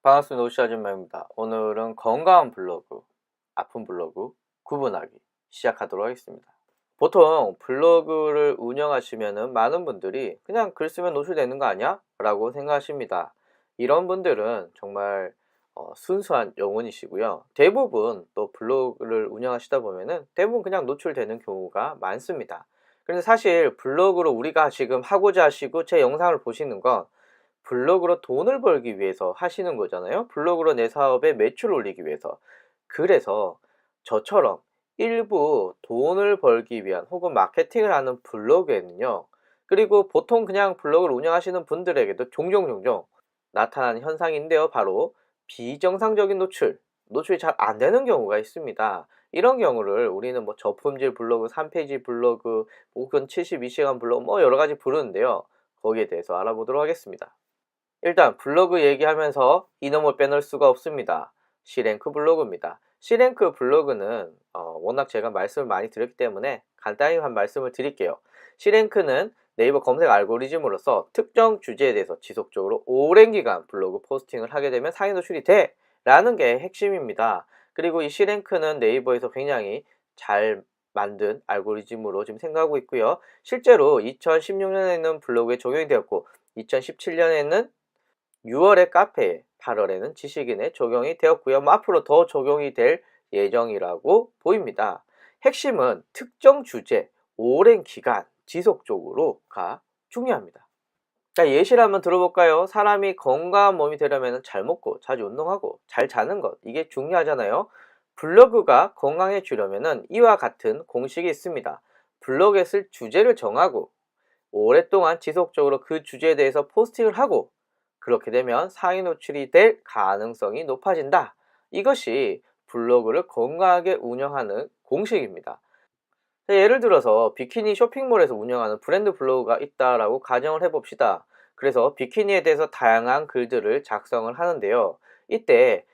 반갑습니다. 오시 아줌마입니다. 오늘은 건강한 블로그, 아픈 블로그 구분하기 시작하도록 하겠습니다. 보통 블로그를 운영하시면은 많은 분들이 그냥 글 쓰면 노출되는 거 아니야? 라고 생각하십니다. 이런 분들은 정말 순수한 영혼이시고요. 대부분 또 블로그를 운영하시다 보면은 대부분 그냥 노출되는 경우가 많습니다. 그런데 사실 블로그로 우리가 지금 하고자 하시고 제 영상을 보시는 건 블로그로 돈을 벌기 위해서 하시는 거잖아요. 블로그로 내 사업에 매출 올리기 위해서. 그래서 저처럼 일부 돈을 벌기 위한 혹은 마케팅을 하는 블로그에는요. 그리고 보통 그냥 블로그를 운영하시는 분들에게도 종종 나타나는 현상인데요. 바로 비정상적인 노출이 잘 안 되는 경우가 있습니다. 이런 경우를 우리는 뭐 저품질 블로그, 3페이지 블로그, 혹은 72시간 블로그 뭐 여러 가지 부르는데요. 거기에 대해서 알아보도록 하겠습니다. 일단 블로그 얘기하면서 이놈을 빼놓을 수가 없습니다. C랭크 블로그입니다. C랭크 블로그는 워낙 제가 말씀을 많이 드렸기 때문에 간단히 한 말씀을 드릴게요. C랭크는 네이버 검색 알고리즘으로서 특정 주제에 대해서 지속적으로 오랜 기간 블로그 포스팅을 하게 되면 상위 노출이 돼! 라는 게 핵심입니다. 그리고 이 C랭크는 네이버에서 굉장히 잘 만든 알고리즘으로 지금 생각하고 있고요. 실제로 2016년에는 블로그에 적용이 되었고 2017년에는 6월에 카페에, 8월에는 지식인에 적용이 되었고요. 앞으로 더 적용이 될 예정이라고 보입니다. 핵심은 특정 주제, 오랜 기간, 지속적으로가 중요합니다. 자, 예시를 한번 들어볼까요? 사람이 건강한 몸이 되려면 잘 먹고 자주 운동하고 잘 자는 것, 이게 중요하잖아요. 블로그가 건강해지려면 이와 같은 공식이 있습니다. 블로그에 쓸 주제를 정하고 오랫동안 지속적으로 그 주제에 대해서 포스팅을 하고 그렇게 되면 상위 노출이 될 가능성이 높아진다. 이것이 블로그를 건강하게 운영하는 공식입니다. 예를 들어서 비키니 쇼핑몰에서 운영하는 브랜드 블로그가 있다라고 가정을 해봅시다. 그래서 비키니에 대해서 다양한 글들을 작성을 하는데요. 이때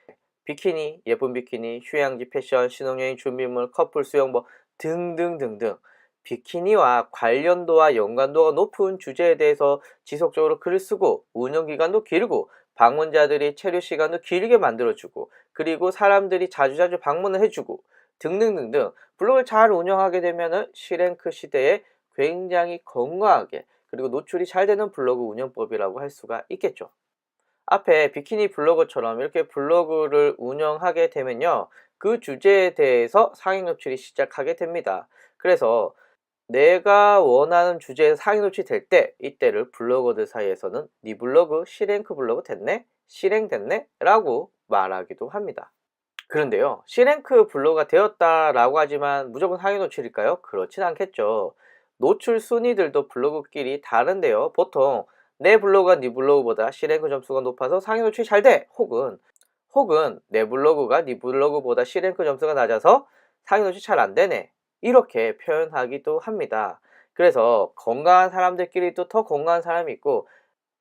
비키니, 예쁜 비키니, 휴양지 패션, 신혼여행 준비물, 커플 수영 뭐 등등등등 비키니와 관련도와 연관도가 높은 주제에 대해서 지속적으로 글을 쓰고 운영기간도 길고 방문자들이 체류 시간도 길게 만들어주고 그리고 사람들이 자주자주 방문을 해주고 등등등등 블로그를 잘 운영하게 되면은 C랭크 시대에 굉장히 건강하게 그리고 노출이 잘 되는 블로그 운영법이라고 할 수가 있겠죠. 앞에 비키니 블로거처럼 이렇게 블로그를 운영하게 되면요. 그 주제에 대해서 상위 노출이 시작하게 됩니다. 그래서 내가 원하는 주제에 상위 노출이 될 때 이때를 블로거들 사이에서는 네 블로그 C랭크 블로그 됐네? 실행됐네? 라고 말하기도 합니다. 그런데요. C랭크 블로그가 되었다라고 하지만 무조건 상위 노출일까요? 그렇진 않겠죠. 노출 순위들도 블로그끼리 다른데요. 보통 내 블로그가 네 블로그보다 C랭크 점수가 높아서 상위 노출이 잘 돼! 혹은 내 블로그가 네 블로그보다 C랭크 점수가 낮아서 상위 노출이 잘 안 되네. 이렇게 표현하기도 합니다. 그래서 건강한 사람들끼리도 더 건강한 사람이 있고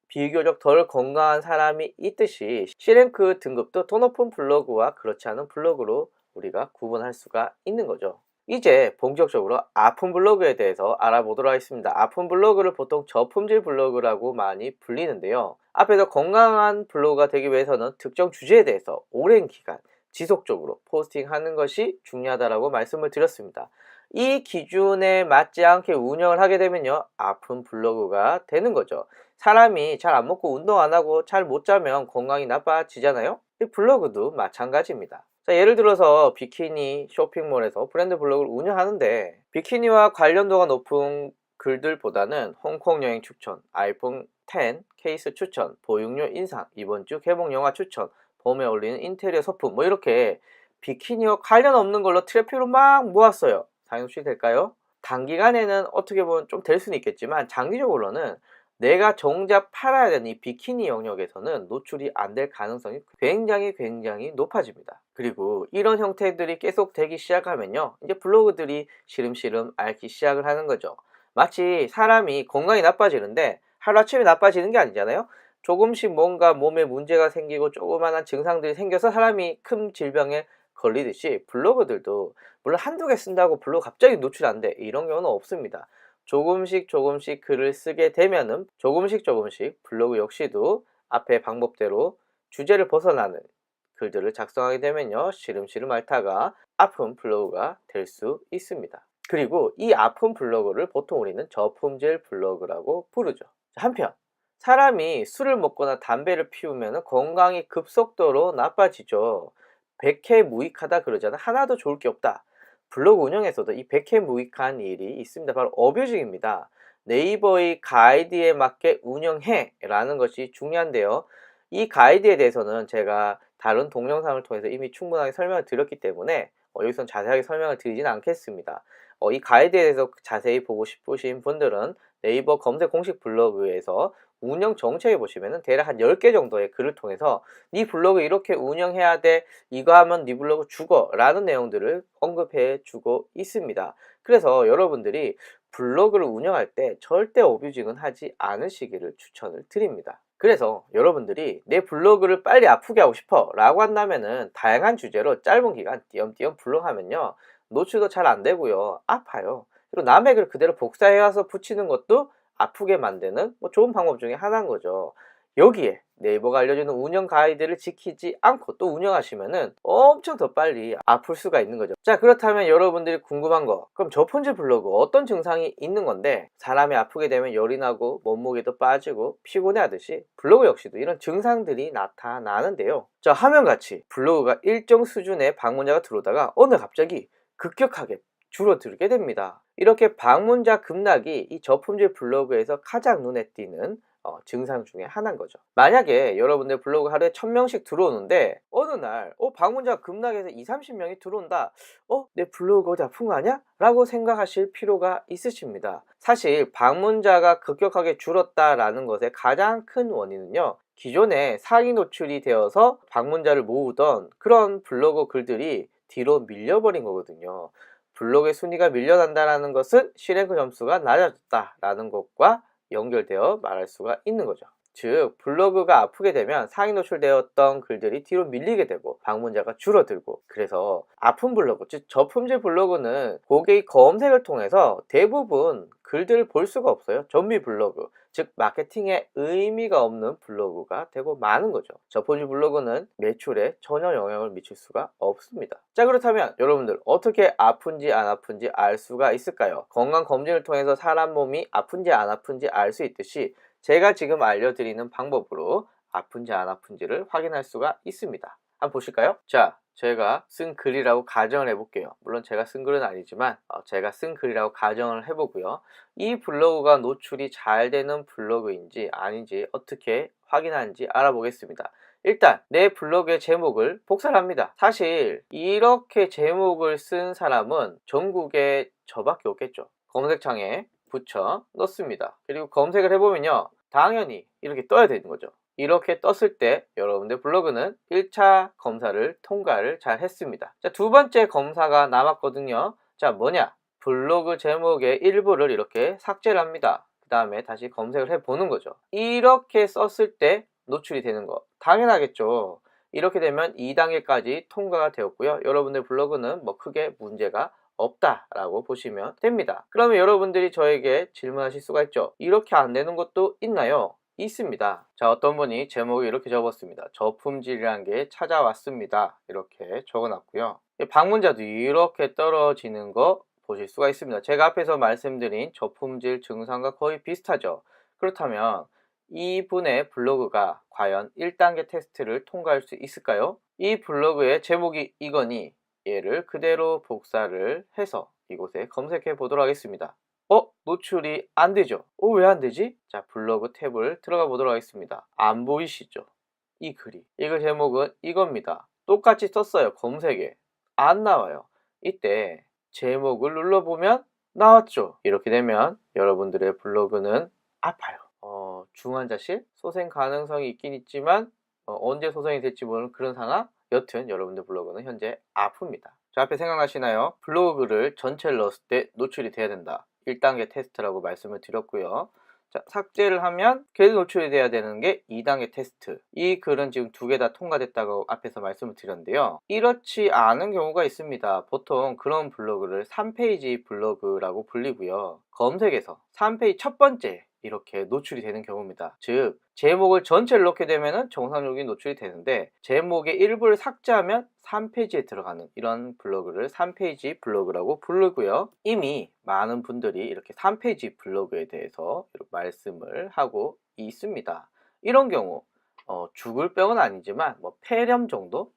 비교적 덜 건강한 사람이 있듯이 C랭크 등급도 더 높은 블로그와 그렇지 않은 블로그로 우리가 구분할 수가 있는 거죠. 이제 본격적으로 아픈 블로그에 대해서 알아보도록 하겠습니다. 아픈 블로그를 보통 저품질 블로그라고 많이 불리는데요. 앞에서 건강한 블로그가 되기 위해서는 특정 주제에 대해서 오랜 기간 지속적으로 포스팅하는 것이 중요하다고 말씀을 드렸습니다. 이 기준에 맞지 않게 운영을 하게 되면요. 아픈 블로그가 되는 거죠. 사람이 잘 안 먹고 운동 안 하고 잘 못 자면 건강이 나빠지잖아요. 이 블로그도 마찬가지입니다. 자, 예를 들어서 비키니 쇼핑몰에서 브랜드 블로그를 운영하는데 비키니와 관련도가 높은 글들보다는 홍콩 여행 추천, 아이폰 10 케이스 추천, 보육료 인상, 이번 주 개봉 영화 추천, 봄에 어울리는 인테리어 소품 뭐 이렇게 비키니와 관련 없는 걸로 트래픽으로 막 모았어요. 상용시 될까요? 단기간에는 어떻게 보면 좀 될 수는 있겠지만 장기적으로는 내가 정작 팔아야 되는 이 비키니 영역에서는 노출이 안 될 가능성이 굉장히 높아집니다. 그리고 이런 형태들이 계속 되기 시작하면요. 이제 블로그들이 시름시름 앓기 시작을 하는 거죠. 마치 사람이 건강이 나빠지는데 하루아침에 나빠지는 게 아니잖아요. 조금씩 뭔가 몸에 문제가 생기고 조그마한 증상들이 생겨서 사람이 큰 질병에 걸리듯이 블로그들도 물론 한두 개 쓴다고 블로그 갑자기 노출 안 돼. 이런 경우는 없습니다. 조금씩 글을 쓰게 되면은 조금씩 블로그 역시도 앞에 방법대로 주제를 벗어나는 글들을 작성하게 되면요, 시름시름 앓다가 아픈 블로그가 될 수 있습니다. 그리고 이 아픈 블로그를 보통 우리는 저품질 블로그라고 부르죠. 한편 사람이 술을 먹거나 담배를 피우면 건강이 급속도로 나빠지죠. 백해무익하다 그러잖아. 하나도 좋을 게 없다. 블로그 운영에서도 이 백해무익한 일이 있습니다. 바로 어뷰징입니다. 네이버의 가이드에 맞게 운영해 라는 것이 중요한데요. 이 가이드에 대해서는 제가 다른 동영상을 통해서 이미 충분하게 설명을 드렸기 때문에 여기서 자세하게 설명을 드리진 않겠습니다. 이 가이드에 대해서 자세히 보고 싶으신 분들은 네이버 검색 공식 블로그에서 운영 정책에 보시면은 대략 한 10개 정도의 글을 통해서 네 블로그 이렇게 운영해야 돼, 이거 하면 네 블로그 죽어 라는 내용들을 언급해 주고 있습니다. 그래서 여러분들이 블로그를 운영할 때 절대 어뷰징은 하지 않으시기를 추천을 드립니다. 그래서 여러분들이 내 블로그를 빨리 아프게 하고 싶어 라고 한다면은 다양한 주제로 짧은 기간 띄엄띄엄 블로그하면요, 노출도 잘 안 되고요, 아파요. 그리고 남의 글 그대로 복사해 와서 붙이는 것도 아프게 만드는 좋은 방법 중에 하나인 거죠. 여기에 네이버가 알려주는 운영 가이드를 지키지 않고 또 운영하시면은 엄청 더 빨리 아플 수가 있는 거죠. 자, 그렇다면 여러분들이 궁금한 거, 그럼 저품질 블로그 어떤 증상이 있는 건데, 사람이 아프게 되면 열이 나고 몸무게도 빠지고 피곤해 하듯이 블로그 역시도 이런 증상들이 나타나는데요. 자, 화면같이 블로그가 일정 수준의 방문자가 들어오다가 어느 갑자기 급격하게 줄어들게 됩니다. 이렇게 방문자 급락이 이 저품질 블로그에서 가장 눈에 띄는 증상 중에 하나인 거죠. 만약에 여러분들 블로그 하루에 1000명씩 들어오는데 어느 날 방문자 급락해서 20-30명이 들어온다. 내 블로그 어디 아픈 거 아니야? 라고 생각하실 필요가 있으십니다. 사실 방문자가 급격하게 줄었다라는 것의 가장 큰 원인은요, 기존에 상위 노출이 되어서 방문자를 모으던 그런 블로그 글들이 뒤로 밀려버린 거거든요. 블로그의 순위가 밀려난다는 것은 실행그 점수가 낮아졌다라는 것과 연결되어 말할 수가 있는 거죠. 즉 블로그가 아프게 되면 상위 노출되었던 글들이 뒤로 밀리게 되고 방문자가 줄어들고, 그래서 아픈 블로그, 즉 저품질 블로그는 고객의 검색을 통해서 대부분 글들을 볼 수가 없어요. 좀비 블로그, 즉 마케팅에 의미가 없는 블로그가 되고 마는 거죠. 저품질 블로그는 매출에 전혀 영향을 미칠 수가 없습니다. 자, 그렇다면 여러분들 어떻게 아픈지 안 아픈지 알 수가 있을까요? 건강검진을 통해서 사람 몸이 아픈지 안 아픈지 알 수 있듯이 제가 지금 알려드리는 방법으로 아픈지 안 아픈지를 확인할 수가 있습니다. 한번 보실까요? 자, 제가 쓴 글이라고 가정을 해볼게요. 물론 제가 쓴 글은 아니지만 제가 쓴 글이라고 가정을 해보고요. 이 블로그가 노출이 잘 되는 블로그인지 아닌지 어떻게 확인하는지 알아보겠습니다. 일단 내 블로그의 제목을 복사를 합니다. 사실 이렇게 제목을 쓴 사람은 전국에 저밖에 없겠죠. 검색창에 붙여 넣습니다. 그리고 검색을 해보면요, 당연히 이렇게 떠야 되는 거죠. 이렇게 떴을 때 여러분들 블로그는 1차 검사를 통과를 잘 했습니다. 자, 두 번째 검사가 남았거든요. 자, 뭐냐? 블로그 제목의 일부를 이렇게 삭제를 합니다. 그 다음에 다시 검색을 해보는 거죠. 이렇게 썼을 때 노출이 되는 거 당연하겠죠. 이렇게 되면 2단계까지 통과가 되었고요. 여러분들 블로그는 크게 문제가 없다라고 보시면 됩니다. 그러면 여러분들이 저에게 질문하실 수가 있죠. 이렇게 안 되는 것도 있나요? 있습니다. 자, 어떤 분이 제목에 이렇게 적었습니다. 저품질이란 게 찾아왔습니다. 이렇게 적어놨고요. 방문자도 이렇게 떨어지는 거 보실 수가 있습니다. 제가 앞에서 말씀드린 저품질 증상과 거의 비슷하죠. 그렇다면 이분의 블로그가 과연 1단계 테스트를 통과할 수 있을까요? 이 블로그의 제목이 이거니 얘를 그대로 복사를 해서 이곳에 검색해 보도록 하겠습니다. 노출이 안 되죠? 왜 안 되지? 자, 블로그 탭을 들어가 보도록 하겠습니다. 안 보이시죠? 이 글이. 이거 제목은 이겁니다. 똑같이 썼어요. 검색에. 안 나와요. 이때 제목을 눌러보면 나왔죠? 이렇게 되면 여러분들의 블로그는 아파요. 중환자실? 소생 가능성이 있긴 있지만 언제 소생이 될지 모르는 그런 상황? 여튼 여러분들 블로그는 현재 아픕니다. 자, 앞에 생각나시나요? 블로그 글을 전체를 넣었을 때 노출이 돼야 된다. 1단계 테스트라고 말씀을 드렸고요. 자, 삭제를 하면 계속 노출이 돼야 되는 게 2단계 테스트. 이 글은 지금 두 개 다 통과됐다고 앞에서 말씀을 드렸는데요. 이렇지 않은 경우가 있습니다. 보통 그런 블로그를 3페이지 블로그라고 불리고요. 검색에서 3페이지 첫 번째 이렇게 노출이 되는 경우입니다. 즉 제목을 전체를 넣게 되면 정상적인 노출이 되는데 제목의 일부를 삭제하면 3페이지에 들어가는 이런 블로그를 3페이지 블로그라고 부르고요. 이미 많은 분들이 이렇게 3페이지 블로그에 대해서 말씀을 하고 있습니다. 이런 경우 죽을 병은 아니지만 뭐 폐렴 정도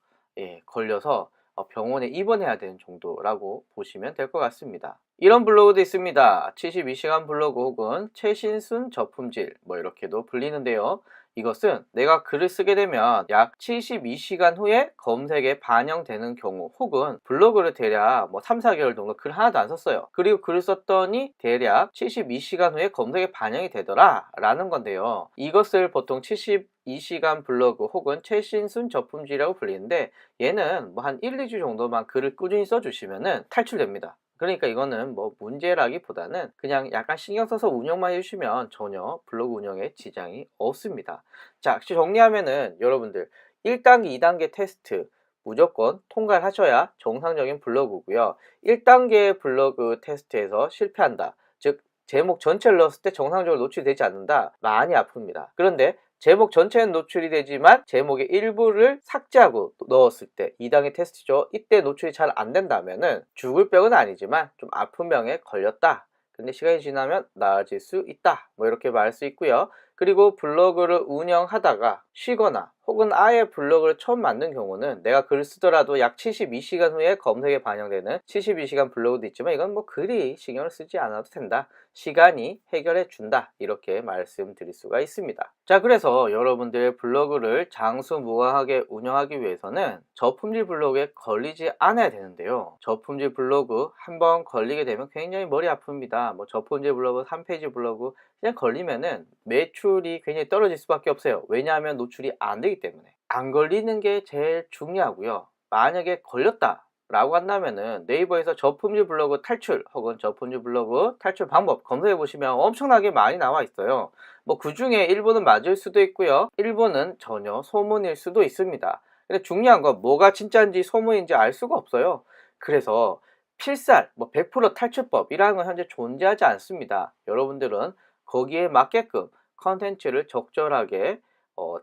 걸려서 병원에 입원해야 되는 정도라고 보시면 될 것 같습니다. 이런 블로그도 있습니다. 72시간 블로그 혹은 최신순 저품질 뭐 이렇게도 불리는데요. 이것은 내가 글을 쓰게 되면 약 72시간 후에 검색에 반영되는 경우 혹은 블로그를 대략 뭐 3, 4개월 정도 글 하나도 안 썼어요. 그리고 글을 썼더니 대략 72시간 후에 검색에 반영이 되더라 라는 건데요. 이것을 보통 72시간 블로그 혹은 최신순 저품질이라고 불리는데 얘는 뭐 한 1, 2주 정도만 글을 꾸준히 써주시면 탈출됩니다. 그러니까 이거는 뭐 문제라기보다는 그냥 약간 신경 써서 운영만 해주시면 전혀 블로그 운영에 지장이 없습니다. 자, 정리하면은 여러분들 1단계, 2단계 테스트 무조건 통과를 하셔야 정상적인 블로그고요. 1단계 블로그 테스트에서 실패한다. 즉 제목 전체를 넣었을 때 정상적으로 노출이 되지 않는다. 많이 아픕니다. 그런데 제목 전체는 노출이 되지만 제목의 일부를 삭제하고 넣었을 때 2단계 테스트죠. 이때 노출이 잘 안 된다면은 죽을 병은 아니지만 좀 아픈 병에 걸렸다. 근데 시간이 지나면 나아질 수 있다. 뭐 이렇게 말할 수 있고요. 그리고 블로그를 운영하다가 쉬거나 혹은 아예 블로그를 처음 만든 경우는 내가 글을 쓰더라도 약 72시간 후에 검색에 반영되는 72시간 블로그도 있지만 이건 뭐 그리 신경을 쓰지 않아도 된다. 시간이 해결해 준다. 이렇게 말씀드릴 수가 있습니다. 자, 그래서 여러분들의 블로그를 장수무강하게 운영하기 위해서는 저품질 블로그에 걸리지 않아야 되는데요. 저품질 블로그 한번 걸리게 되면 굉장히 머리 아픕니다. 뭐 저품질 블로그, 3페이지 블로그 그냥 걸리면은 매출이 굉장히 떨어질 수밖에 없어요. 왜냐하면 노출이 안 되기 때문에. 안 걸리는 게 제일 중요하고요. 만약에 걸렸다 라고 한다면은 네이버에서 저품질 블로그 탈출 혹은 저품질 블로그 탈출 방법 검색해 보시면 엄청나게 많이 나와 있어요. 뭐 그 중에 일부는 맞을 수도 있고요. 일부는 전혀 소문일 수도 있습니다. 근데 중요한 건 뭐가 진짜인지 소문인지 알 수가 없어요. 그래서 필살, 뭐 100% 탈출법이라는 건 현재 존재하지 않습니다. 여러분들은 거기에 맞게끔 컨텐츠를 적절하게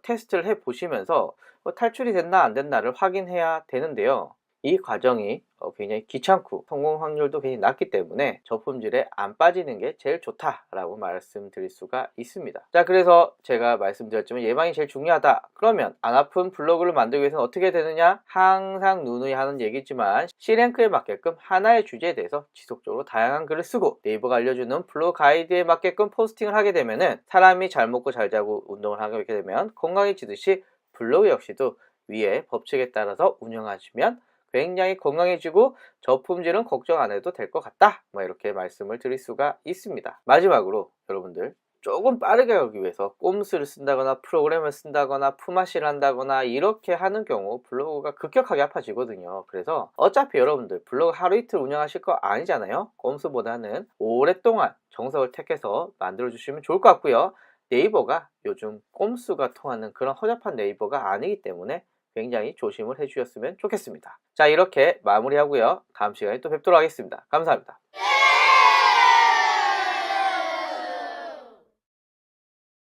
테스트를 해 보시면서 탈출이 됐나 안 됐나를 확인해야 되는데요. 이 과정이 굉장히 귀찮고 성공 확률도 굉장히 낮기 때문에 저품질에 안 빠지는 게 제일 좋다라고 말씀드릴 수가 있습니다. 자, 그래서 제가 말씀드렸지만 예방이 제일 중요하다. 그러면 안 아픈 블로그를 만들기 위해서는 어떻게 되느냐? 항상 누누이 하는 얘기지만 C랭크에 맞게끔 하나의 주제에 대해서 지속적으로 다양한 글을 쓰고 네이버가 알려주는 블로그 가이드에 맞게끔 포스팅을 하게 되면은 사람이 잘 먹고 잘 자고 운동을 하게 되면 건강해지듯이 블로그 역시도 위에 법칙에 따라서 운영하시면 굉장히 건강해지고 저품질은 걱정 안 해도 될 것 같다. 뭐 이렇게 말씀을 드릴 수가 있습니다. 마지막으로 여러분들 조금 빠르게 가기 위해서 꼼수를 쓴다거나 프로그램을 쓴다거나 품앗이를 한다거나 이렇게 하는 경우 블로그가 급격하게 아파지거든요. 그래서 어차피 여러분들 블로그 하루 이틀 운영하실 거 아니잖아요. 꼼수보다는 오랫동안 정석을 택해서 만들어 주시면 좋을 것 같고요. 네이버가 요즘 꼼수가 통하는 그런 허접한 네이버가 아니기 때문에 굉장히 조심을 해주셨으면 좋겠습니다. 자, 이렇게 마무리하고요. 다음 시간에 또 뵙도록 하겠습니다. 감사합니다.